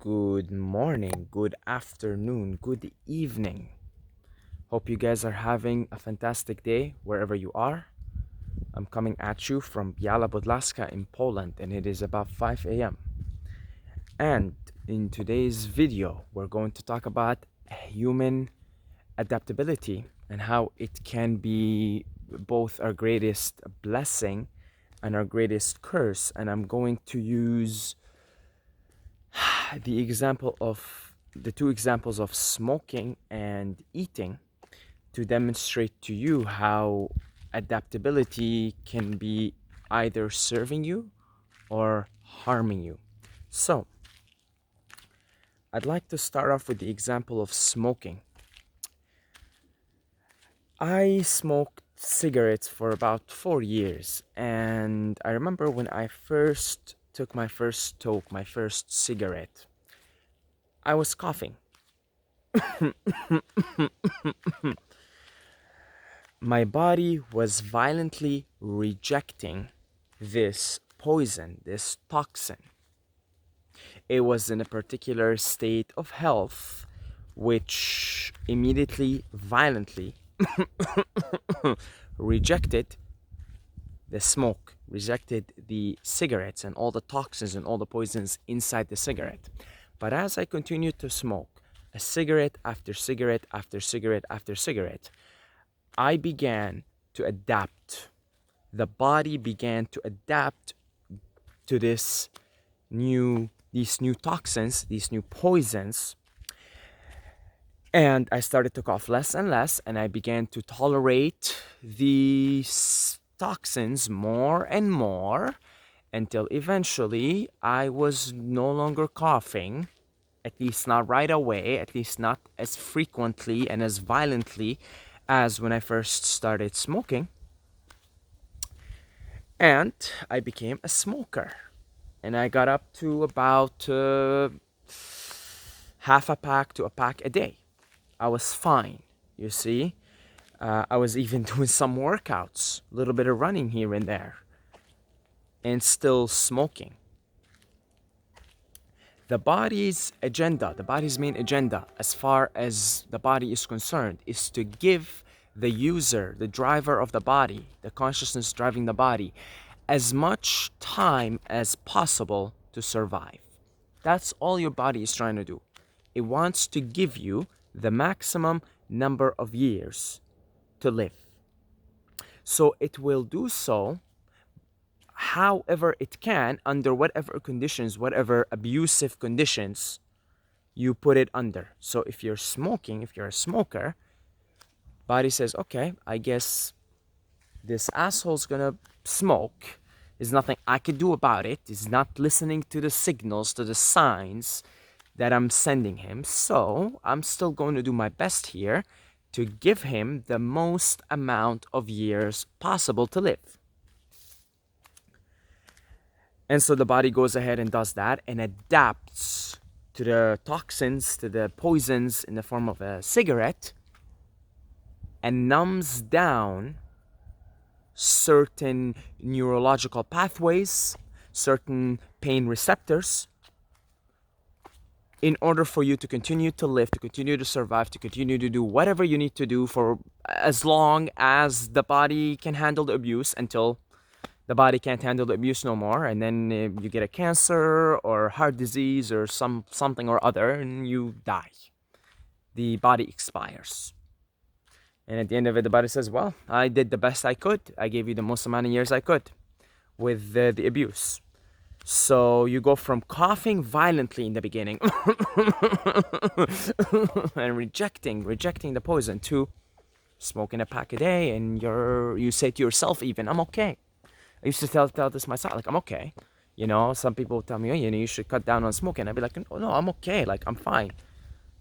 Good morning, good afternoon, good evening. Hope you guys are having a fantastic day wherever you are. I'm coming at you from Biała Podlaska in Poland, and it is about 5 a.m. And in today's video, we're going to talk about human adaptability and how it can be both our greatest blessing and our greatest curse. And I'm going to use the two examples of smoking and eating to demonstrate to you how adaptability can be either serving you or harming you. So, I'd like to start off with the example of smoking. I smoked cigarettes for about 4 years, and I remember when I first took my first toke, my first cigarette, I was coughing. My body was violently rejecting this poison, this toxin. It was in a particular state of health which immediately, violently rejected the smoke, rejected the cigarettes and all the toxins and all the poisons inside the cigarette. But as I continued to smoke, a cigarette after cigarette after cigarette after cigarette, I began to adapt. The body began to adapt to these new toxins, these new poisons. And I started to cough less and less, and I began to tolerate these toxins more and more until eventually I was no longer coughing, at least not right away, at least not as frequently and as violently as when I first started smoking. And I became a smoker. And I got up to about half a pack to a pack a day. I was fine, you see. I was even doing some workouts, a little bit of running here and there, and still smoking. The body's main agenda, as far as the body is concerned, is to give the user, the driver of the body, the consciousness driving the body, as much time as possible to survive. That's all your body is trying to do. It wants to give you the maximum number of years to live. So it will do so however it can, under whatever conditions, whatever abusive conditions you put it under. So if you're smoking, if you're a smoker, body says, okay, I guess this asshole's gonna smoke. There's nothing I could do about it. He's not listening to the signals, to the signs that I'm sending him. So I'm still going to do my best here to give him the most amount of years possible to live. And so the body goes ahead and does that and adapts to the toxins, to the poisons in the form of a cigarette, and numbs down certain neurological pathways, certain pain receptors, in order for you to continue to live, to continue to survive, to continue to do whatever you need to do for as long as the body can handle the abuse, until the body can't handle the abuse no more, and then you get a cancer or heart disease or something or other, and you die. The body expires. And at the end of it, the body says, well, I did the best I could. I gave you the most amount of years I could with the abuse. So you go from coughing violently in the beginning and rejecting the poison, to smoking a pack a day, and you say to yourself even, I'm okay. I used to tell this myself, like, I'm okay. You know, some people tell me, oh, you should cut down on smoking. I'd be like, no, I'm okay. Like, I'm fine.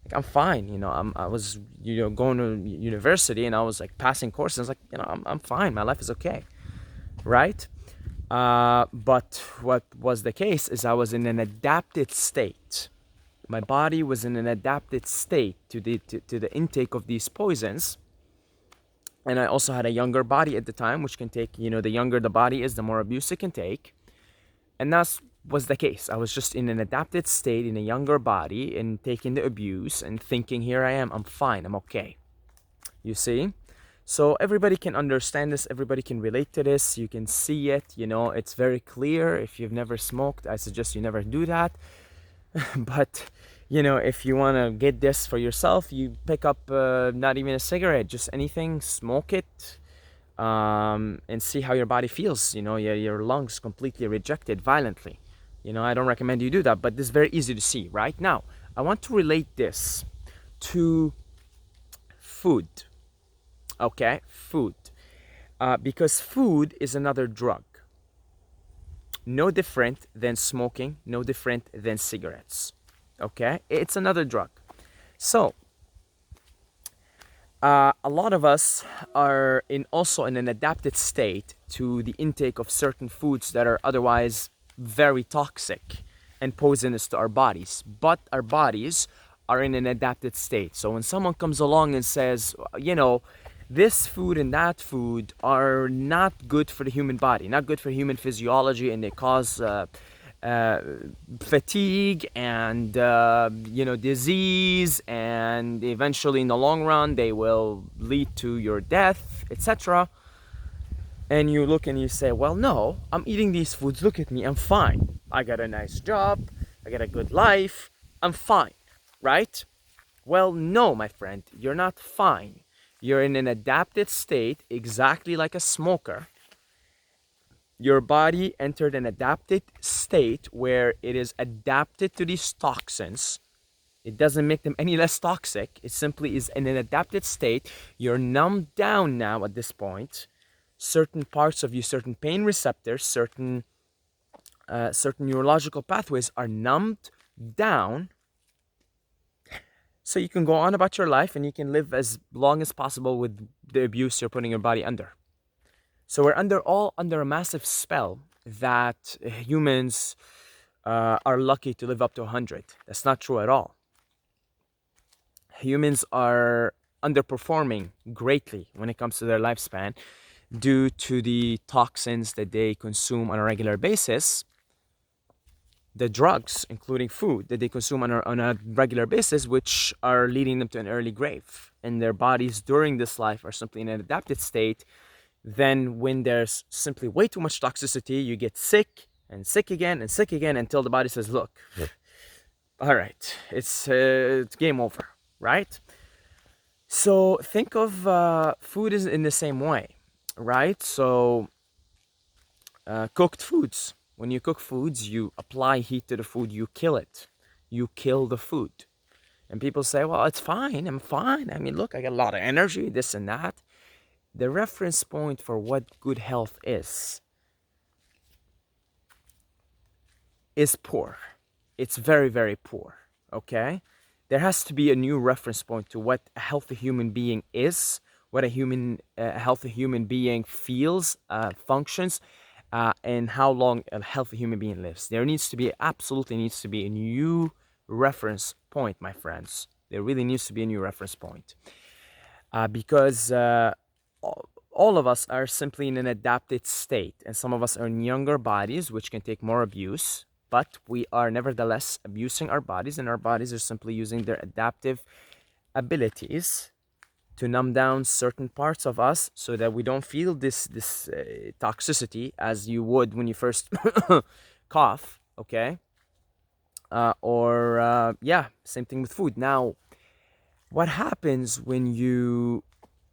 Like, I'm fine. You know, I was, going to university, and I was like passing courses. Like, I'm fine. My life is okay. Right? But what was the case is I was in an adapted state. My body was in an adapted state to the intake of these poisons. And I also had a younger body at the time, which can take, the younger the body is, the more abuse it can take. And that's was the case. I was just in an adapted state in a younger body and taking the abuse and thinking, here I am, I'm fine, I'm okay. You see? So everybody can understand this, everybody can relate to this, you can see it, it's very clear. If you've never smoked, I suggest you never do that. But if you want to get this for yourself, you pick up not even a cigarette, just anything, smoke it, and see how your body feels. Your lungs completely reject it violently. I don't recommend you do that, but this is very easy to see. Right now, I want to relate this to food. Okay, food, because food is another drug, no different than smoking, no different than cigarettes. Okay, it's another drug. So a lot of us are also in an adapted state to the intake of certain foods that are otherwise very toxic and poisonous to our bodies, but our bodies are in an adapted state. So when someone comes along and says, this food and that food are not good for the human body, not good for human physiology, and they cause fatigue and disease, and eventually in the long run they will lead to your death, etc. And you look and you say, well, no, I'm eating these foods, look at me, I'm fine, I got a nice job, I got a good life, I'm fine, right? Well, no, my friend, you're not fine. You're in an adapted state, exactly like a smoker. Your body entered an adapted state where it is adapted to these toxins. It doesn't make them any less toxic. It simply is in an adapted state. You're numbed down now at this point. Certain parts of you, certain pain receptors, certain neurological pathways are numbed down. So you can go on about your life and you can live as long as possible with the abuse you're putting your body under. So we're all under a massive spell that humans are lucky to live up to 100. That's not true at all. Humans are underperforming greatly when it comes to their lifespan due to the toxins that they consume on a regular basis, the drugs, including food, that they consume on a regular basis, which are leading them to an early grave. And their bodies during this life are simply in an adapted state. Then when there's simply way too much toxicity, you get sick and sick again and sick again until the body says, look, all right, it's game over, right? So think of food is in the same way, right? So cooked foods. When you cook foods, you apply heat to the food, you kill it. You kill the food. And people say, well, it's fine, I'm fine. I mean, look, I got a lot of energy, this and that. The reference point for what good health is poor. It's very, very poor, okay? There has to be a new reference point to what a healthy human being is, what a healthy human being feels, functions, and how long a healthy human being lives. There absolutely needs to be a new reference point, my friends. There really needs to be a new reference point. Because all of us are simply in an adapted state, and some of us are in younger bodies, which can take more abuse, but we are nevertheless abusing our bodies, and our bodies are simply using their adaptive abilities to numb down certain parts of us so that we don't feel this toxicity as you would when you first cough, okay? Same thing with food. Now, what happens when you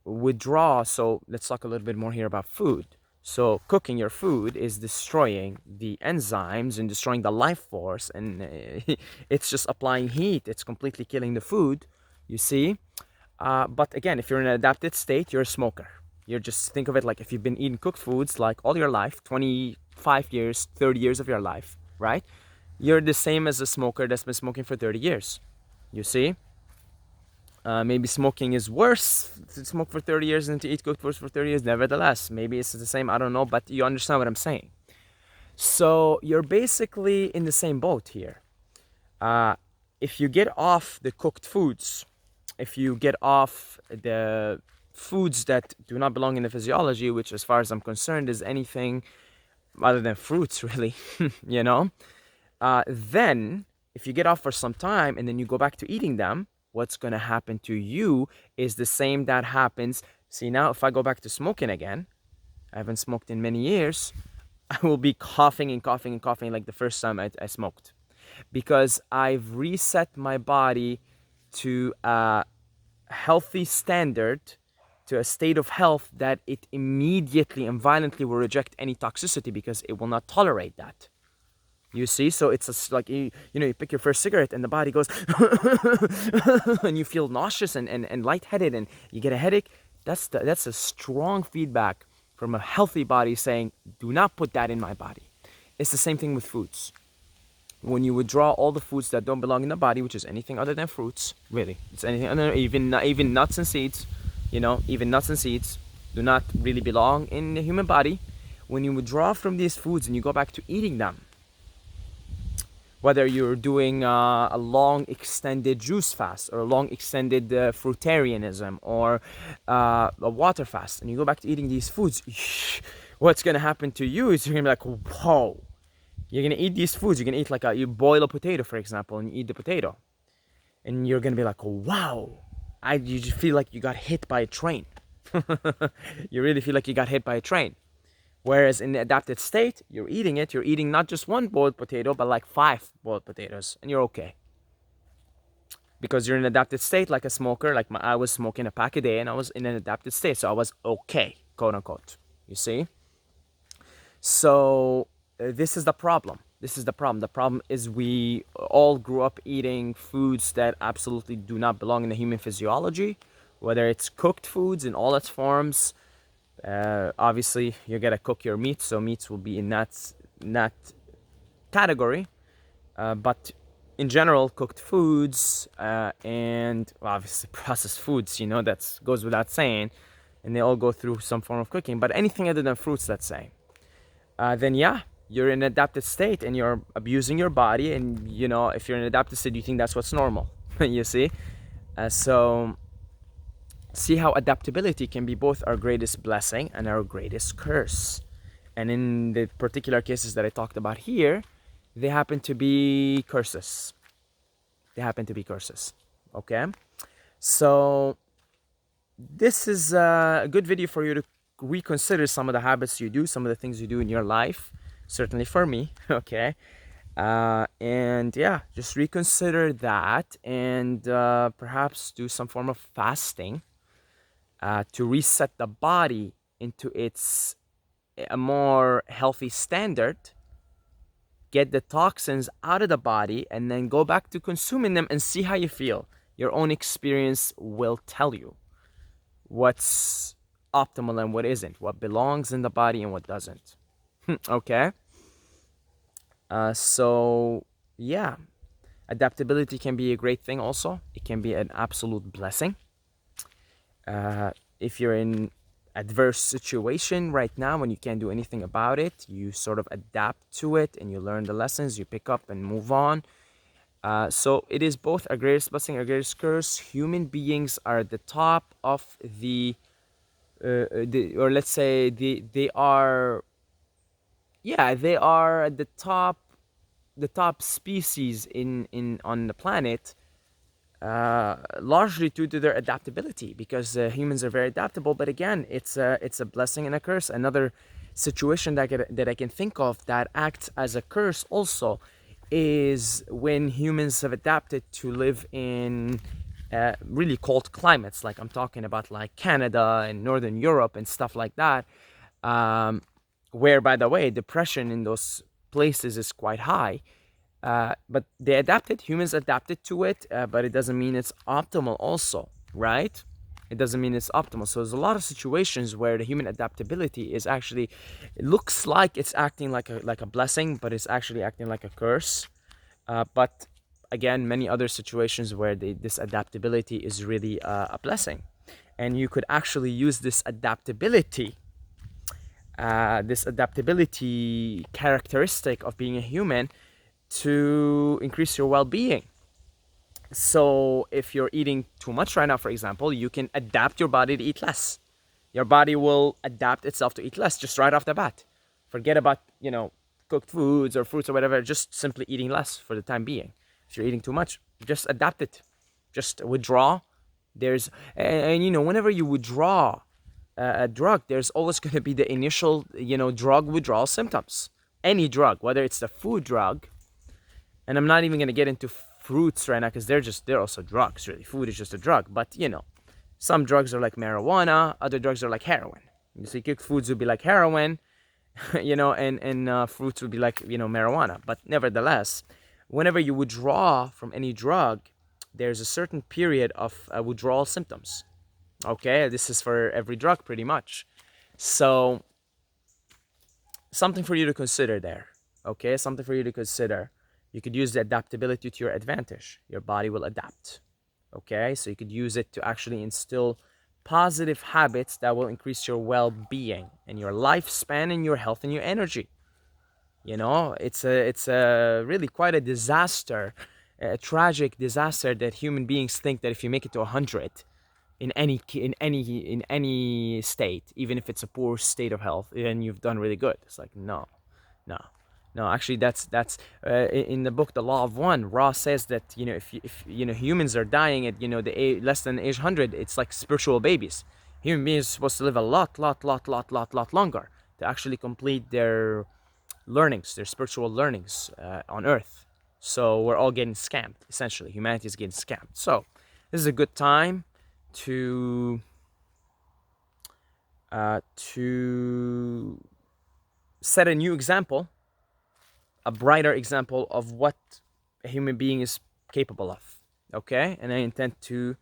withdraw? So let's talk a little bit more here about food. So cooking your food is destroying the enzymes and destroying the life force, and it's just applying heat. It's completely killing the food, you see. But again, if you're in an adapted state, you're a smoker. You're just, think of it like if you've been eating cooked foods like all your life, 25 years, 30 years of your life, right? You're the same as a smoker that's been smoking for 30 years, you see. Maybe smoking is worse to smoke for 30 years than to eat cooked foods for 30 years. Nevertheless, maybe it's the same, I don't know, but you understand what I'm saying. So you're basically in the same boat here. If you get off the cooked foods, if you get off the foods that do not belong in the physiology, which as far as I'm concerned is anything other than fruits, really, you know, Then if you get off for some time and then you go back to eating them, what's going to happen to you is the same that happens. See, now if I go back to smoking again, I haven't smoked in many years, I will be coughing and coughing and coughing like the first time I smoked, because I've reset my body to a healthy standard, to a state of health that it immediately and violently will reject any toxicity because it will not tolerate that. You see, so it's like you pick your first cigarette and the body goes and you feel nauseous and lightheaded and you get a headache. That's a strong feedback from a healthy body saying, do not put that in my body. It's the same thing with foods. When you withdraw all the foods that don't belong in the body, which is anything other than fruits, really, it's anything other, even nuts and seeds, even nuts and seeds do not really belong in the human body. When you withdraw from these foods and you go back to eating them, whether you're doing a long extended juice fast or a long extended fruitarianism or a water fast, and you go back to eating these foods, what's going to happen to you is you're going to be like, whoa, you're going to eat these foods. You're going to eat you boil a potato, for example, and you eat the potato. And you're going to be like, wow, you just feel like you got hit by a train. You really feel like you got hit by a train. Whereas in the adapted state, you're eating not just one boiled potato, but like 5 boiled potatoes, and you're okay. Because you're in an adapted state, like a smoker, I was smoking a pack a day, and I was in an adapted state, so I was okay, quote unquote. You see? So this is the problem. The problem is we all grew up eating foods that absolutely do not belong in the human physiology, whether it's cooked foods in all its forms. Obviously, you gotta cook your meat, so meats will be in that category. But in general, cooked foods and obviously processed foods, that goes without saying, and they all go through some form of cooking. But anything other than fruits, let's say, then yeah, you're in an adapted state and you're abusing your body. And if you're in an adapted state, you think that's what's normal. You see, so. See how adaptability can be both our greatest blessing and our greatest curse. And in the particular cases that I talked about here, they happen to be curses. Okay? So this is a good video for you to reconsider some of the habits you do, some of the things you do in your life. Certainly for me, okay? And yeah, just reconsider that and perhaps do some form of fasting. To reset the body into a more healthy standard, get the toxins out of the body, and then go back to consuming them and see how you feel. Your own experience will tell you what's optimal and what isn't, what belongs in the body and what doesn't. Okay? So, yeah, adaptability can be a great thing also. It can be an absolute blessing. If you're in adverse situation right now and you can't do anything about it, you sort of adapt to it and you learn the lessons, you pick up and move on. So it is both our greatest blessing, our greatest curse. Human beings are at the top of or let's say they are at the top species on the planet. Largely due to their adaptability, because humans are very adaptable. But again, it's a blessing and a curse. Another situation that I can think of that acts as a curse also is when humans have adapted to live in really cold climates, like I'm talking about like Canada and Northern Europe and stuff like that, where, by the way, depression in those places is quite high. But humans adapted to it, but it doesn't mean it's optimal also, right? It doesn't mean it's optimal. So there's a lot of situations where the human adaptability is actually, it looks like it's acting like a blessing, but it's actually acting like a curse. But again, many other situations where this adaptability is really a blessing. And you could actually use this adaptability characteristic of being a human to increase your well-being. So if you're eating too much right now, for example, you can adapt your body to eat less. Your body will adapt itself to eat less just right off the bat. Forget about, cooked foods or fruits or whatever, just simply eating less for the time being. If you're eating too much, just adapt it. Just withdraw. And you know, whenever you withdraw a drug, there's always going to be the initial, you know, drug withdrawal symptoms. Any drug, whether it's the food drug, and I'm not even going to get into fruits right now because they're also drugs, really. Food is just a drug, but you know, some drugs are like marijuana, other drugs are like heroin. You see, cooked foods would be like heroin, you know, and fruits would be like, you know, marijuana. But nevertheless, whenever you withdraw from any drug, there's a certain period of withdrawal symptoms. Okay, this is for every drug pretty much. So something for you to consider there. Okay, something for you to consider. You could use the adaptability to your advantage. Your body will adapt. Okay, so you could use it to actually instill positive habits that will increase your well-being and your lifespan and your health and your energy. You know, it's a really quite a disaster, a tragic disaster that human beings think that if you make it to 100 in any state, even if it's a poor state of health, then you've done really good. It's like no, no. Actually, that's in the book, The Law of One. Ra says that, you know, if you know, humans are dying at, you know, the less than age 100, it's like spiritual babies. Human beings are supposed to live a lot longer to actually complete their learnings, their spiritual learnings on Earth. So we're all getting scammed. Essentially, humanity is getting scammed. So this is a good time to set a new example, a brighter example of what a human being is capable of. Okay, and I intend to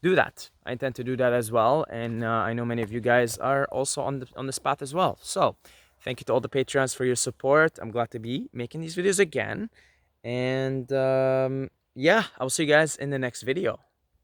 do that. I intend to do that as well, and I know many of you guys are also on this path as well. So thank you to all the Patreons for your support. I'm glad to be making these videos again, and yeah, I will see you guys in the next video.